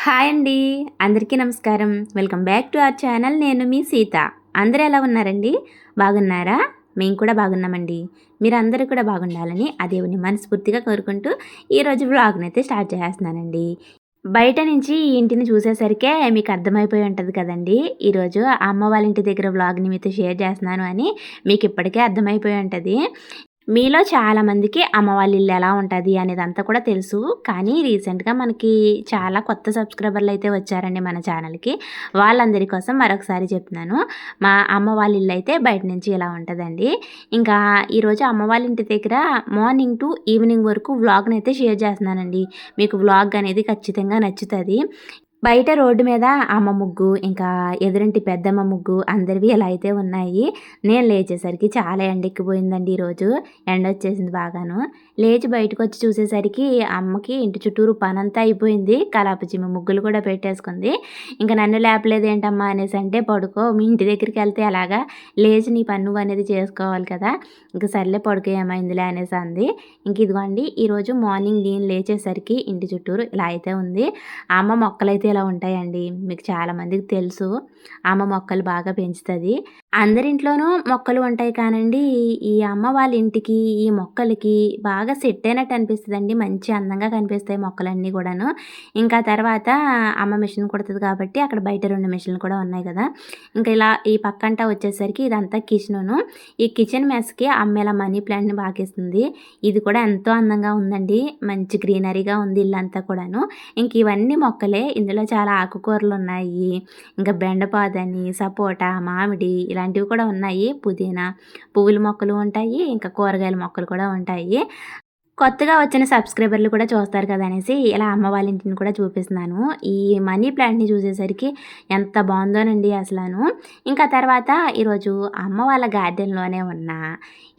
Hi అండి. అందరికీ నమస్కారం. Welcome back to our channel. నేను మీ సీత. అందరూ ఎలా ఉన్నారండి? బాగున్నారా? మేము కూడా బాగున్నామండి. మీరందరూ కూడా బాగుండాలని ఆ దేవుని మనస్ఫూర్తిగా కోరుకుంటూ ఈరోజు వ్లాగ్‌నైతే స్టార్ట్ చేసేస్తున్నానండి. బయట నుంచి ఈ ఇంటిని చూసేసరికే మీకు అర్థమైపోయి ఉంటది కదండీ! ఈరోజు అమ్మ వాళ్ళ ఇంటి దగ్గర వ్లాగ్‌ని మీతో షేర్ చేస్తున్నాను అని మీకు ఇప్పటికే అర్థమైపోయి ఉంటది. మీలో చాలామందికి అమ్మ వాళ్ళ ఇల్లు ఎలా ఉంటది అనేదంతా కూడా తెలుసు. కానీ రీసెంట్‌గా మనకి చాలా కొత్త సబ్స్క్రైబర్‌లయితే వచ్చారండి మన ఛానల్‌కి. వాళ్ళందరి కోసం మరొకసారి చెప్తున్నాను. మా అమ్మ వాళ్ళ ఇల్లయితే బయట నుంచి ఇలా ఉంటదండి. ఇంకా ఈరోజు అమ్మ వాళ్ళ ఇంటి దగ్గర మార్నింగ్ టు ఈవినింగ్ వరకు వ్లాగ్‌నయితే షేర్ చేస్తున్నానండి. మీకు వ్లాగ్ అనేది ఖచ్చితంగా నచ్చుతది. బయట రోడ్డు మీద అమ్మ ముగ్గు, ఇంకా ఎదురింటి పెద్దమ్మ ముగ్గు అందరివి ఇలా అయితే ఉన్నాయి. నేను లేచేసరికి చాలా ఎండెక్కిపోయిందండి ఈరోజు. ఎండొచ్చేసింది బాగాను. లేచి బయటకొచ్చి చూసేసరికి అమ్మకి ఇంటి చుట్టూరు పనంతా అయిపోయింది. కలాపచిమ్మ ముగ్గులు కూడా పెట్టేసుకుంది. ఇంక నన్ను లేపలేదేంటమ్మా అనేసంటే, "పడుకో మీ ఇంటి దగ్గరికెళ్తే ఎలాగా లేచి నీ పని నువ్వనేది చేసుకోవాలి కదా! ఇంక సర్లే పడుకో ఏమైందిలే" అనేసి అంది. ఇంక ఇదిగోండి ఈరోజు మార్నింగ్ నేను లేచేసరికి ఇంటి చుట్టూరు ఇలా అయితే ఉంది. అమ్మ మొక్కలైతే ఇలా ఉంటాయండి. మీకు చాలామందికి తెలుసు. అమ్మ మొక్కలు బాగా పెంచుతది. అందరింట్లోనూ మొక్కలు ఉంటాయి కానండి, ఈ అమ్మ వాళ్ళ ఇంటికి, ఈ మొక్కలకి బాగా సెట్ అయినట్టు అనిపిస్తదండి. మంచి అందంగా కనిపిస్తాయి మొక్కలన్నీ గూడాను. ఇంకా తర్వాత అమ్మ మిషన్ కుడతది కాబట్టి అక్కడ బయట 2 మిషన్లు కూడా ఉన్నాయి గదా! ఇంకా ఇలా ఈ పక్కంటా వచ్చేసరికి ఇదంతా కిచెనును. ఈ కిచెన్ మెస్‌కి అమ్మ ఇలా మనీ ప్లాంట్‌ని బాగేస్తుంది. ఇది కూడా ఎంతో అందంగా ఉందండి. మంచి గ్రీనరీగా ఉంది ఇల్లంతా కూడాను. ఇంక ఇవన్నీ మొక్కలే. ఇందులో చాలా ఆకుకూరలున్నాయి. ఇంకా బెండపాదని, సపోటా, మామిడి ఇలాంటివి కూడా ఉన్నాయి. పుదీనా, పువ్వుల మొక్కలు ఉంటాయి. ఇంకా కూరగాయల మొక్కలు కూడా ఉంటాయి. కొత్తగా వచ్చిన సబ్స్క్రైబర్లు కూడా చూస్తారు కదా అనేసి ఇలా అమ్మ వాళ్ళ ఇంటిని కూడా చూపిస్తున్నాను. ఈ మనీ ప్లాంట్‌ని చూసేసరికి ఎంత బావుందోనండి అసలను. ఇంకా తర్వాత ఈరోజు అమ్మ వాళ్ళ గార్డెన్‌లోనే ఉన్న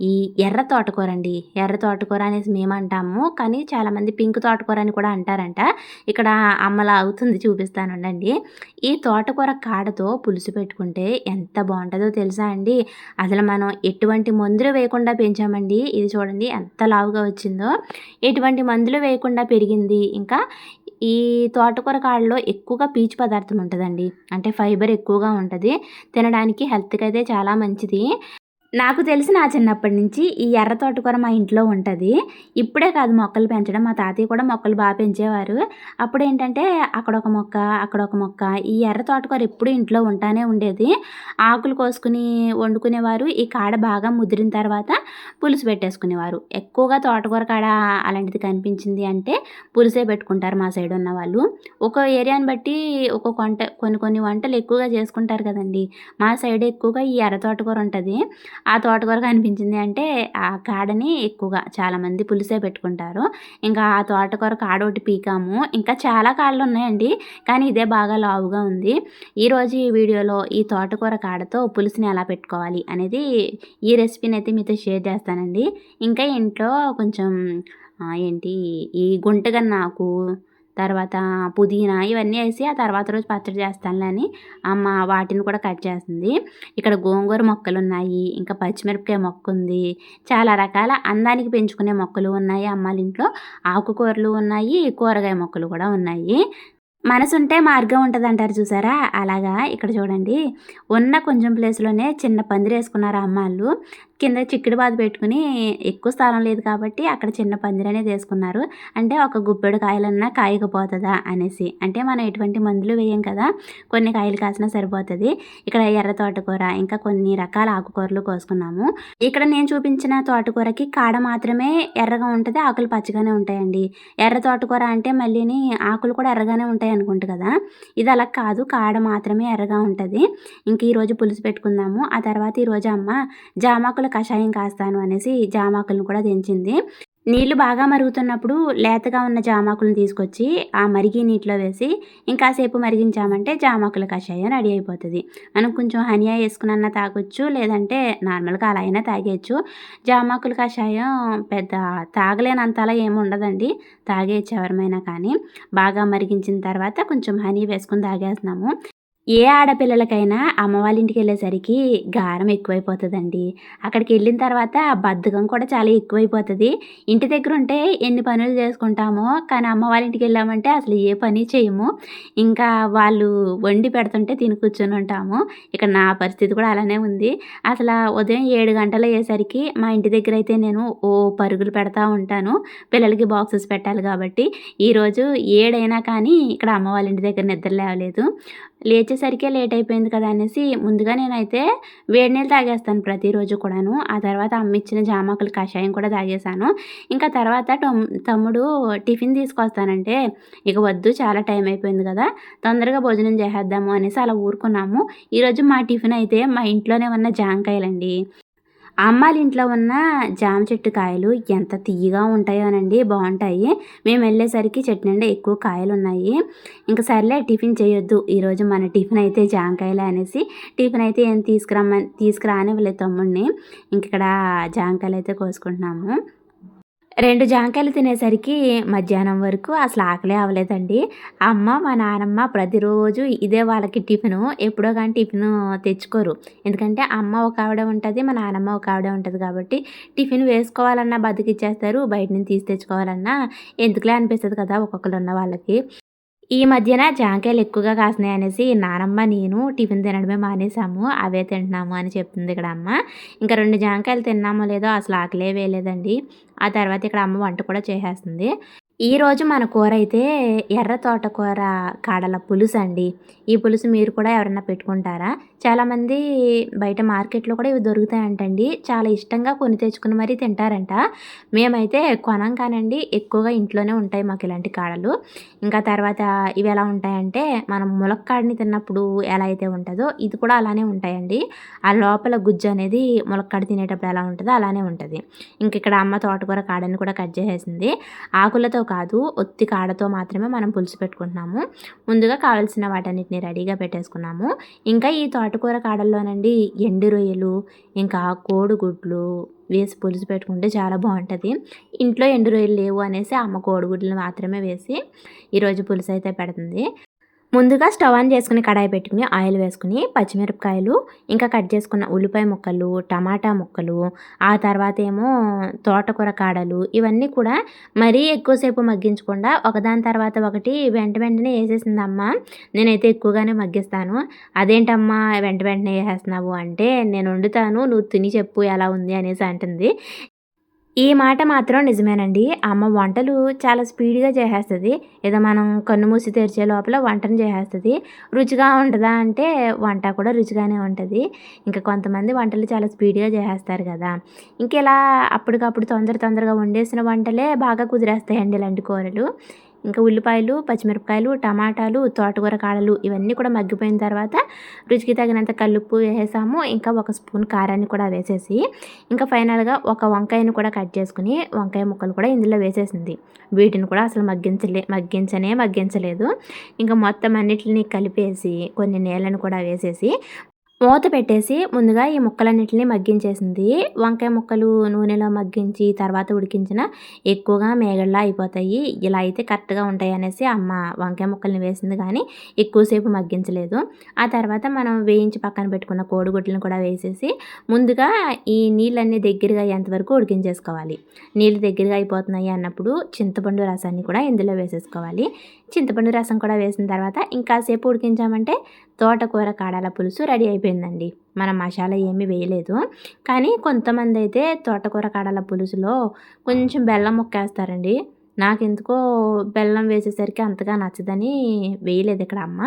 ఈ ఎర్ర తోటకూరండి. ఎర్ర తోటకూర అనేసి మేమంటాము. కానీ చాలామంది పింక్ తోటకూర అని కూడా అంటారంట. ఇక్కడ అమ్మ లాగుతుంది చూపిస్తానుండండి. ఈ తోటకూర కాడతో పులుసు పెట్టుకుంటే ఎంత బావుంటదో తెలుసా అండి? అసలు మనం ఎటువంటి మందులు వేయకుండా పెంచామండి. ఇది చూడండి ఎంత లావుగా వచ్చిందో. ఎటువంటి మందులు వేయకుండా పెరిగింది. ఇంకా ఈ తోటకూర కాడలో ఎక్కువగా పీచు పదార్థం ఉంటదండి. అంటే ఫైబర్ ఎక్కువగా ఉంటది. తినడానికి హెల్త్‌కైతే చాలా మంచిది. నాకు తెలిసి నా చిన్నప్పటి నుంచి ఈ ఎర్ర తోటకూర మా ఇంట్లో ఉంటది. ఇప్పుడే కాదు మొక్కలు పెంచడం. మా తాతయ్య కూడా మొక్కలు పెంచేవారు. అప్పుడేంటంటే అక్కడొక మొక్క, అక్కడొక మొక్క ఈ ఎర్ర తోటకూర ఎప్పుడూ ఇంట్లో ఉంటానే ఉండేది. ఆకులు కోసుకొని వండుకునేవారు. ఈ కాడ బాగా ముదిరిన తర్వాత పులుసు పెట్టేసుకునేవారు. ఎక్కువగా తోటకూర కాడ అలాంటిది కనిపించింది అంటే పులుసే పెట్టుకుంటారు మా సైడ్ ఉన్నవాళ్ళు. ఒక్కో ఏరియాని బట్టి ఒక్కొక్క వంట కొన్ని కొన్ని వంటలు ఎక్కువగా చేసుకుంటారు కదండీ! మా సైడ్ ఎక్కువగా ఈ ఎర్ర తోటకూర ఉంటది. ఆ తోటకూర కనిపించింది అంటే ఆ కాడని ఎక్కువగా చాలామంది పులుసే పెట్టుకుంటారు. ఇంకా ఆ తోటకూర కాడ ఒకటి పీకాము. ఇంకా చాలా కాడలున్నాయండి. కానీ ఇదే బాగా లావుగా ఉంది. ఈరోజు ఈ వీడియోలో ఈ తోటకూర కాడతో పులుసుని ఎలా పెట్టుకోవాలి అనేది ఈ రెసిపీనైతే మీతో షేర్ చేస్తానండి. ఇంకా ఇంట్లో కొంచెం ఏంటి ఈ గుంటగన్నాకు, తర్వాత పుదీనా ఇవన్నీ ఏసి ఆ తర్వాత రోజు పచ్చడి చేస్తానులే అని అమ్మ వాటిని కూడా కట్ చేస్తుంది. ఇక్కడ గోంగూర మొక్కలున్నాయి. ఇంకా పచ్చిమిరపకాయ మొక్కుంది. చాలా రకాల అందానికి పెంచుకునే మొక్కలు ఉన్నాయి అమ్మాళ్ళింట్లో. ఆకుకూరలు ఉన్నాయి. కూరగాయ మొక్కలు కూడా ఉన్నాయి. మనసుంటే మార్గం ఉంటదంటారు చూసారా? అలాగా ఇక్కడ చూడండి. ఉన్న కొంచెం ప్లేస్‌లోనే చిన్న పందిరేసుకున్నారు అమ్మాళ్ళు. కింద చిక్కుడు బాత పెట్టుకొని ఎక్కువ స్థలం లేదు కాబట్టి అక్కడ చిన్న పందిరనేది ఏసుకున్నారు. అంటే ఒక గుప్పెడు కాయలన్నా కాయకపోతదా అనేసి. అంటే మనం ఎటువంటి మందులు వేయం కదా! కొన్ని కాయలు కాసినా సరిపోతది. ఇక్కడ ఎర్ర తోటకూర, ఇంకా కొన్ని రకాల ఆకుకూరలు కోసుకున్నాము. ఇక్కడ నేను చూపించిన తోటకూరకి కాడ మాత్రమే ఎర్రగా ఉంటది. ఆకులు పచ్చగానే ఉంటాయండి. ఎర్ర తోటకూర అంటే మళ్ళీని ఆకులు కూడా ఎర్రగానే ఉంటాయనుకుంట కదా! ఇది అలా కాదు. కాడ మాత్రమే ఎర్రగా ఉంటది. ఇంక ఈరోజు పులుసు పెట్టుకుందాము. ఆ తర్వాత ఈరోజు అమ్మ జామాకుల కషాయం కాస్తాను అనేసి జామాకులను కూడా తెంచింది. నీళ్లు బాగా మరుగుతున్నప్పుడు లేతగా ఉన్న జామాకులను తీసుకొచ్చి ఆ మరిగే నీటిలో వేసి ఇంకాసేపు మరిగించామంటే జామాకుల కషాయం రెడీ అయిపోతది. మనం కొంచెం హనీ ఏసుకునన్నా తాగొచ్చు. లేదంటే నార్మల్‌గా అలా అయినా తాగేయచ్చు. జామాకుల కషాయం పెద్ద తాగలేనంతలా ఏమి ఉండదండి. తాగేయచ్చు ఎవరమైనా కానీ. బాగా మరిగించిన తర్వాత కొంచెం హనీ వేసుకొని తాగేస్తున్నాము. ఏ ఆడపిల్లలకైనా అమ్మ వాళ్ళ ఇంటికెళ్ళేసరికి గారం ఎక్కువైపోతదండి. అక్కడికెళ్ళిన తర్వాత బద్ధకం కూడా చాలా ఎక్కువైపోతది. ఇంటి దగ్గరుంటే ఎన్ని పనులు చేసుకుంటామో, కానీ అమ్మ వాళ్ళ ఇంటికెళ్ళామంటే అసలు ఏ పని చేయము. ఇంకా వాళ్ళు వండి పెడుతుంటే తిని కూర్చొనుంటాము. ఇక్కడ నా పరిస్థితి కూడా అలానే ఉంది. ఉదయం 7 గంటలయ్యేసరికి మా ఇంటి దగ్గరైతే నేను పరుగులు పెడతా ఉంటాను. పిల్లలకి బాక్సెస్ పెట్టాలి కాబట్టి. ఈరోజు 7 అయినా కానీ ఇక్కడ అమ్మ వాళ్ళ ఇంటి దగ్గర నిద్ర లేవలేదు. లేచేసరికే లేట్ అయిపోయింది కదా అనేసి ముందుగా నేనైతే వేడి నీళ్ళు తాగేస్తాను ప్రతిరోజు కూడాను. ఆ తర్వాత అమ్మిచ్చిన జామాకుల కషాయం కూడా తాగేశాను. ఇంకా తర్వాత తమ్ముడు టిఫిన్ తీసుకొస్తానంటే, ఇక వద్దు చాలా టైం అయిపోయింది కదా! తొందరగా భోజనం చేసేద్దాము అనేసి అలా ఊరుకున్నాము. ఈరోజు మా టిఫిన్ అయితే మా ఇంట్లోనే ఉన్న జాంకాయలండి. అమ్మాళ్ళింట్లో ఉన్న జామ చెట్టు కాయలు ఎంత తియ్యగా ఉంటాయోనండి బావుంటాయి. మేమెళ్ళేసరికి చెట్టు నిండా ఎక్కువ కాయలున్నాయి. ఇంక సర్లే టిఫిన్ చేయొద్దు. ఈరోజు మన టిఫిన్ అయితే జాంకాయలే అనేసి టిఫిన్ అయితే ఏం తీసుకురానివ్వలేదు తమ్ముడిని. ఇంకిక్కడ జాంకాయలైతే కోసుకుంటున్నాము. 2 జాంకాయలు తినేసరికి మధ్యాహ్నం వరకు అసలు ఆకలే అవ్వలేదండి. మా నానమ్మ ప్రతిరోజు ఇదే వాళ్ళకి టిఫిను. ఎప్పుడో గాని టిఫిను తెచ్చుకోరు. ఎందుకంటే అమ్మ ఒక ఆవిడ ఉంటది. మా నానమ్మ ఒక ఆవిడే ఉంటది కాబట్టి టిఫిన్ వేసుకోవాలన్నా బద్ధకిచ్చేస్తారు. బయట నుంచి తీసి తెచ్చుకోవాలన్నా ఎందుకులే అనిపిస్తది కదా! ఒక్కొక్కళ్ళున్న వాళ్ళకి. ఈ మధ్యన జాంకాయలు ఎక్కువగా కాస్తున్నాయనేసి నానమ్మ, నేను టిఫిన్ తినడమే మానేసాము. అవే తింటున్నాము అని చెప్తుంది ఇక్కడ అమ్మ. ఇంకా 2 జాంకాయలు తిన్నామో లేదో అసలు ఆకలే వేయలేదండి. ఆ తర్వాత ఇక్కడ అమ్మ వంట కూడా చేసేస్తుంది. ఈరోజు మన కూరైతే ఎర్ర తోటకూర కాడల పులుసండి. ఈ పులుసు మీరు కూడా ఎవరన్నా పెట్టుకుంటారా? చాలామంది బయట మార్కెట్‌లో కూడా ఇవి దొరుకుతాయంటండి. చాలా ఇష్టంగా కొని తెచ్చుకొని మరీ తింటారంట. మేమైతే కొనం కానండి, ఎక్కువగా ఇంట్లోనే ఉంటాయి మాకు ఇలాంటి కాడలు. ఇంకా తర్వాత ఇవి ఎలా ఉంటాయంటే, మనం ములక్కాడని తిన్నప్పుడు ఎలా అయితే ఉంటదో, ఇది కూడా అలానే ఉంటాయండి. ఆ లోపల గుజ్జు అనేది ములక్కాడ తినేటప్పుడు ఎలా ఉంటదో అలానే ఉంటది. ఇక్కడ అమ్మ తోటకూర కాడని కూడా కట్ చేసేసింది. ఆకులతో కాదు, ఒత్తి కాడతో మాత్రమే మనం పులుసు పెట్టుకుంటున్నాము. ముందుగా కావాల్సిన వాటన్నిటిని రెడీగా పెట్టేసుకున్నాము. ఇంకా ఈ తోటకూర కాడల్లోనండి ఎండు రొయ్యలు, ఇంకా కోడిగుడ్లు వేసి పులుసు పెట్టుకుంటే చాలా బావుంటది. ఇంట్లో ఎండు రొయ్యలు లేవు అనేసి అమ్మ కోడిగుడ్లను మాత్రమే వేసి ఈరోజు పులుసయితే పెడుతుంది. ముందుగా స్టవ్ ఆన్ చేసుకుని కడాయి పెట్టుకుని ఆయిల్ వేసుకుని పచ్చిమిరపకాయలు, ఇంకా కట్ చేసుకున్న ఉల్లిపాయ ముక్కలు, టమాటా ముక్కలు, ఆ తర్వాత ఏమో తోటకూర కాడలు ఇవన్నీ కూడా మరీ ఎక్కువసేపు మగ్గించకుండా ఒకదాని తర్వాత ఒకటి వెంటనే వేసేసింది అమ్మ. నేనైతే ఎక్కువగానే మగ్గిస్తాను. "అదేంటమ్మా వెంట వెంటనే వేసేస్తున్నావు" అంటే, "నేను వండుతాను, నువ్వు తిని చెప్పు ఎలా ఉంది" అనేసి అంటుంది. ఈ మాట మాత్రం నిజమేనండి. అమ్మ వంటలు చాలా స్పీడ్‌గా చేసేస్తది. ఏదో మనం కన్ను మూసి తెరిచే లోపల వంటను చేసేస్తది. రుచిగా ఉంటదా అంటే వంట కూడా రుచిగానే ఉంటది. ఇంకా కొంతమంది వంటలు చాలా స్పీడ్‌గా చేసేస్తారు కదా! ఇంకిలా అప్పటికప్పుడు తొందరగా వండేసిన వంటలే బాగా కుదిరేస్తాయండి ఇలాంటి కూరలు. ఇంకా ఉల్లిపాయలు, పచ్చిమిరపకాయలు, టమాటాలు, తోటకూర కాడలు ఇవన్నీ కూడా మగ్గిపోయిన తర్వాత రుచికి తగినంత కల్లుప్పు వేసేసాము. ఇంకా ఒక స్పూన్ కారాన్ని కూడా వేసేసి, ఇంకా ఫైనల్‌గా ఒక వంకాయని కూడా కట్ చేసుకొని, వంకాయ ముక్కలు కూడా ఇందులో వేసేసింది. వీటిని కూడా అసలు మగ్గించలేదు. ఇంకా మొత్తం అన్నిటిని కలిపేసి, కొన్ని నీళ్ళని కూడా వేసేసి మూత పెట్టేసి ముందుగా ఈ ముక్కలన్నిటిని మగ్గించేసింది. వంకాయ ముక్కలు నూనెలో మగ్గించి తర్వాత ఉడికించిన ఎక్కువగా మేగడలా అయిపోతాయి. ఇలా అయితే కరెక్ట్‌గా ఉంటాయనేసి అమ్మ వంకాయ ముక్కల్ని వేసింది కానీ ఎక్కువసేపు మగ్గించలేదు. ఆ తర్వాత మనం వేయించి పక్కన పెట్టుకున్న కోడిగుడ్లను కూడా వేసేసి ముందుగా ఈ నీళ్ళన్నీ దగ్గరగా అయ్యేంత వరకు ఉడికించేసుకోవాలి. నీళ్ళు దగ్గరగా అయిపోతున్నాయి అన్నప్పుడు చింతపండు రసాన్ని కూడా ఇందులో వేసేసుకోవాలి. చింతపండు రసం కూడా వేసిన తర్వాత ఇంకాసేపు ఉడికించామంటే తోటకూర కాడల పులుసు రెడీ అయిపోయిందండి. మనం మసాలా ఏమీ వేయలేదు. కానీ కొంతమందైతే తోటకూర కాడల పులుసులో కొంచెం బెల్లం ముక్కేస్తారండి. నాకెందుకో బెల్లం వేసేసరికి అంతగా నచ్చదని వేయలేదు ఇక్కడ అమ్మ.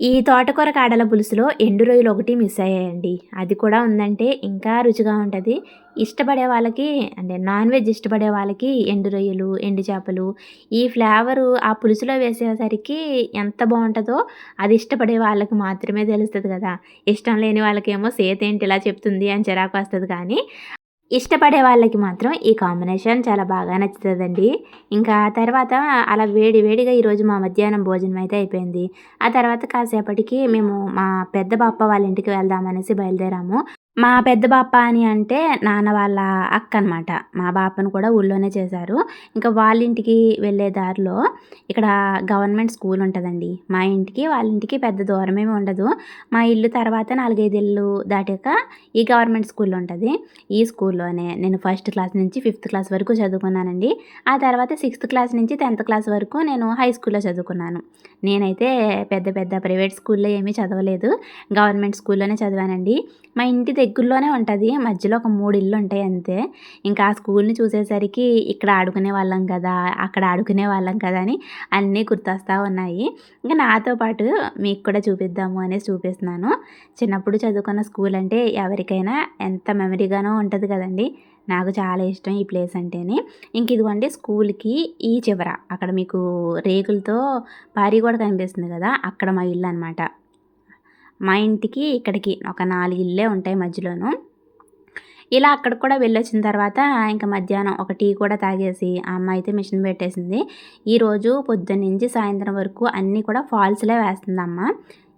ఈ తోటకూర కాడల పులుసులో ఎండు రొయ్యలు ఒకటి మిస్ అయ్యాయండి. అది కూడా ఉందంటే ఇంకా రుచిగా ఉంటది. ఇష్టపడే వాళ్ళకి అంటే నాన్ వెజ్ ఇష్టపడే వాళ్ళకి ఎండు రొయ్యలు, ఎండు చేపలు ఈ ఫ్లేవరు ఆ పులుసులో వేసేసరికి ఎంత బావుంటదో అది ఇష్టపడే వాళ్ళకి మాత్రమే తెలుస్తది కదా! ఇష్టం లేని వాళ్ళకేమో సేతేంటి ఇలా చెప్తుంది అని చిరాకొస్తది కానీ ఇష్టపడే వాళ్ళకి మాత్రం ఈ కాంబినేషన్ చాలా బాగా నచ్చుతదండి. ఇంకా తర్వాత అలా వేడిగా ఈరోజు మా మధ్యాహ్నం భోజనం అయితే అయిపోయింది. ఆ తర్వాత కాసేపటికి మేము మా పెద్ద బాప వాళ్ళ ఇంటికి వెళ్దామనేసి బయలుదేరాము. మా పెద్ద బాప అని అంటే నాన్న వాళ్ళ అక్క అనమాట. మా బాపను కూడా ఊళ్ళోనే చేశారు. ఇంకా వాళ్ళ ఇంటికి వెళ్ళే దారిలో ఇక్కడ గవర్నమెంట్ స్కూల్ ఉంటదండి. మా ఇంటికి, వాళ్ళ ఇంటికి పెద్ద దూరమేమి ఉండదు. మా ఇల్లు తర్వాత 4, 5 ఇల్లు దాటాక ఈ గవర్నమెంట్ స్కూల్ ఉంటది. ఈ స్కూల్లోనే నేను ఫస్ట్ క్లాస్ నుంచి ఫిఫ్త్ క్లాస్ వరకు చదువుకున్నానండి. ఆ తర్వాత సిక్స్త్ క్లాస్ నుంచి 10థ్ క్లాస్ వరకు నేను హై స్కూల్‌లో చదువుకున్నాను. నేనైతే పెద్ద పెద్ద ప్రైవేట్ స్కూల్‌లో ఏమీ చదవలేదు. గవర్నమెంట్ స్కూల్‌లోనే చదివానండి. మా ఇంటి దగ్గరలోనే ఉంటది. మధ్యలో ఒక 3 ఇల్లుంటాయి అంతే. ఇంకా ఆ స్కూల్‌ని చూసేసరికి ఇక్కడ ఆడుకునేవాళ్ళం కదా! అక్కడ ఆడుకునేవాళ్ళం కదా! అని అన్నీ గుర్తొస్తా ఉన్నాయి. ఇంక నాతో పాటు మీకు కూడా చూపిద్దాము అనేసి చూపిస్తున్నాను. చిన్నప్పుడు చదువుకున్న స్కూల్ అంటే ఎవరికైనా ఎంత మెమరీగానో ఉంటది కదండీ! నాకు చాలా ఇష్టం ఈ ప్లేస్ అంటేనే. ఇంక ఇదిగోండి స్కూల్‌కి ఈ చివర అక్కడ మీకు రేకులతో పారి గోడ కనిపిస్తుంది కదా! అక్కడ మా ఇల్లనమాట. మా ఇంటికి ఇక్కడికి ఒక 4 ఇళ్ళే ఉంటాయి మధ్యలోను. ఇలా అక్కడికి కూడా వెళ్ళొచ్చిన తర్వాత ఇంక మధ్యాహ్నం ఒక టీ కూడా తాగేసి ఆ అమ్మ అయితే మిషన్ పెట్టేసింది. ఈరోజు పొద్దున్నుంచి సాయంత్రం వరకు అన్నీ కూడా ఫాల్స్‌లే వేస్తుందమ్మ.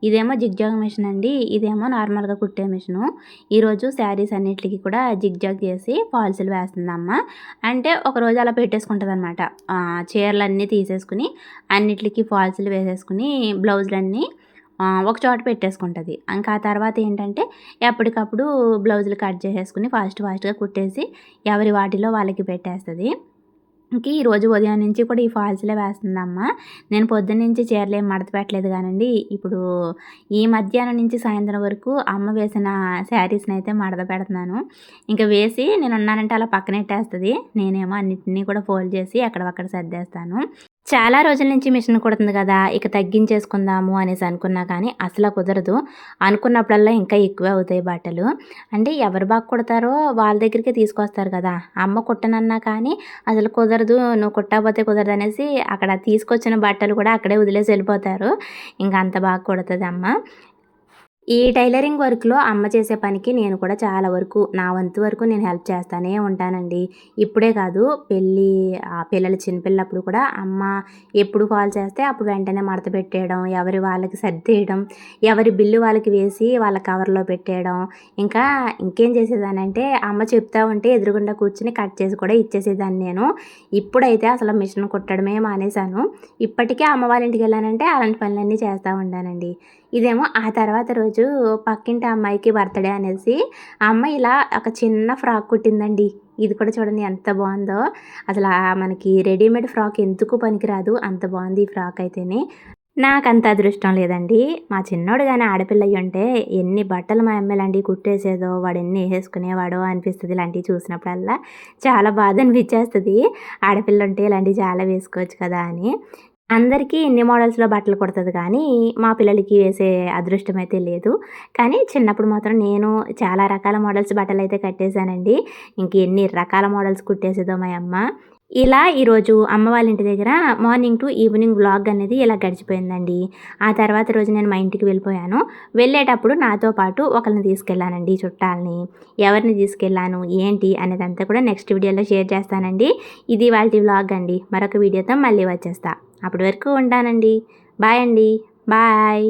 ఇదేమో జిగ్‌జాగ్ మిషన్ అండి. ఇదేమో నార్మల్‌గా కుట్టే మిషను. ఈరోజు శారీస్ అన్నిట్లికి కూడా జిగ్‌జాగ్ చేసి ఫాల్స్‌లు వేస్తుందమ్మ. అంటే ఒకరోజు అలా పెట్టేసుకుంటదనమాట. చీరలన్నీ తీసేసుకొని అన్నిట్లికి ఫాల్స్‌లు వేసేసుకొని బ్లౌజులన్నీ ఒక చోట పెట్టేసుకుంటది. ఇంకా ఆ తర్వాత ఏంటంటే ఎప్పటికప్పుడు బ్లౌజులు కట్ చేసేసుకొని ఫాస్ట్‌గా కుట్టేసి ఎవరి వాటిలో వాళ్ళకి పెట్టేస్తది. ఇంక ఈరోజు ఉదయం నుంచి కూడా ఈ ఫాల్స్‌లే వేస్తుందమ్మ. నేను పొద్దున్నుంచి చీరలేం మడత పెట్టలేదు గానండి. ఇప్పుడు ఈ మధ్యాహ్నం నుంచి సాయంత్రం వరకు అమ్మ వేసిన శారీస్‌నైతే మడత పెడుతున్నాను. ఇంక వేసి నేనున్నానంటే అలా పక్కనెట్టేస్తది. నేనేమో అన్నిటిని కూడా ఫోల్డ్ చేసి ఎక్కడివక్కడ సర్దేస్తాను. చాలా రోజుల నుంచి మిషన్ కుడుతుంది కదా! ఇక తగ్గించేసుకుందాము అనేసి అనుకున్నా కానీ అసల కుదరదు. అనుకున్నప్పుడల్లా ఇంకా ఎక్కువే అవుతాయి బట్టలు. అంటే ఎవరు బాగా కుడతారో వాళ్ళ దగ్గరికే తీసుకొస్తారు కదా! అమ్మ కుట్టనన్నా కానీ అసలు కుదరదు, నువ్వు కుట్టకపోతే కుదరదనేసి అక్కడ తీసుకొచ్చిన బట్టలు కూడా అక్కడే వదిలేసి వెళ్ళిపోతారు. ఇంక అంత బాగా కుడతది అమ్మ. ఈ టైలరింగ్ వర్క్‌లో అమ్మ చేసే పనికి నేను కూడా చాలా వరకు నా వంతు వరకు నేను హెల్ప్ చేస్తానే ఉంటానండి. ఇప్పుడే కాదు పిల్లలు చిన్న పిల్లప్పుడు కూడా అమ్మ ఎప్పుడు కాల్ చేస్తే అప్పుడు వెంటనే మడత పెట్టేయడం, ఎవరి వాళ్ళకి సర్దేయడం, ఎవరి బిల్లు వాళ్ళకి వేసి వాళ్ళ కవర్‌లో పెట్టేయడం. ఇంకేం చేసేదాన్నంటే అమ్మ చెప్తా ఉంటే ఎదురుగుండా కూర్చొని కట్ చేసి కూడా ఇచ్చేసేదాన్ని నేను. ఇప్పుడైతే అసలు మిషన్ కుట్టడమే మానేశాను. ఇప్పటికే అమ్మ వాళ్ళ ఇంటికెళ్ళానంటే అలాంటి పనులన్నీ చేస్తా ఉంటానండి. ఇదేమో ఆ తర్వాత రోజు పక్కింటి అమ్మాయికి బర్త్‌డే అనేసి ఆ అమ్మాయి ఇలా ఒక చిన్న ఫ్రాక్ కుట్టిందండి. ఇది కూడా చూడండి ఎంత బావుందో. మనకి రెడీమేడ్ ఫ్రాక్ ఎందుకు పనికిరాదు. అంత బావుంది ఈ ఫ్రాక్ అయితేని. నాకంత అదృష్టం లేదండి. మా చిన్నోడు గాని ఆడపిల్ల అయ్యుంటే ఎన్ని బట్టలు మా అమ్మ ఇలాంటివి కుట్టేసేదో, వాడెన్ని ఏసేసుకునేవాడో అనిపిస్తది ఇలాంటివి చూసినప్పుడల్లా. చాలా బాధ అనిపిచ్చేస్తది. ఆడపిల్లుంటే ఇలాంటివి చాలా వేసుకోవచ్చు కదా అని. అందరికీ ఇన్ని మోడల్స్‌లో బట్టలు కుడతది కానీ, మా పిల్లలకి వేసే అదృష్టం అయితే లేదు. కానీ చిన్నప్పుడు మాత్రం నేను చాలా రకాల మోడల్స్ బట్టలైతే కట్టేసానండి. ఎన్ని రకాల మోడల్స్ కుట్టేసేదో మా యమ్మ. ఇలా ఈరోజు అమ్మ వాళ్ళ ఇంటి దగ్గర మార్నింగ్ టు ఈవినింగ్ వ్లాగ్ అనేది ఇలా గడిచిపోయిందండి. ఆ తర్వాత రోజు నేను మా ఇంటికి వెళ్ళిపోయాను. వెళ్ళేటప్పుడు నాతో పాటు ఒకళ్ళని తీసుకెళ్ళానండి చుట్టాలని. ఎవరిని తీసుకెళ్ళాను, ఏంటి అనేదంతా కూడా నెక్స్ట్ వీడియోలో షేర్ చేస్తానండి. ఇది ఇవాల్టి వ్లాగ్ అండి. మరొక వీడియోతో మళ్ళీ వచ్చేస్తా. అప్పటి వరకు ఉంటానండి. బాయ్ అండి. బాయ్.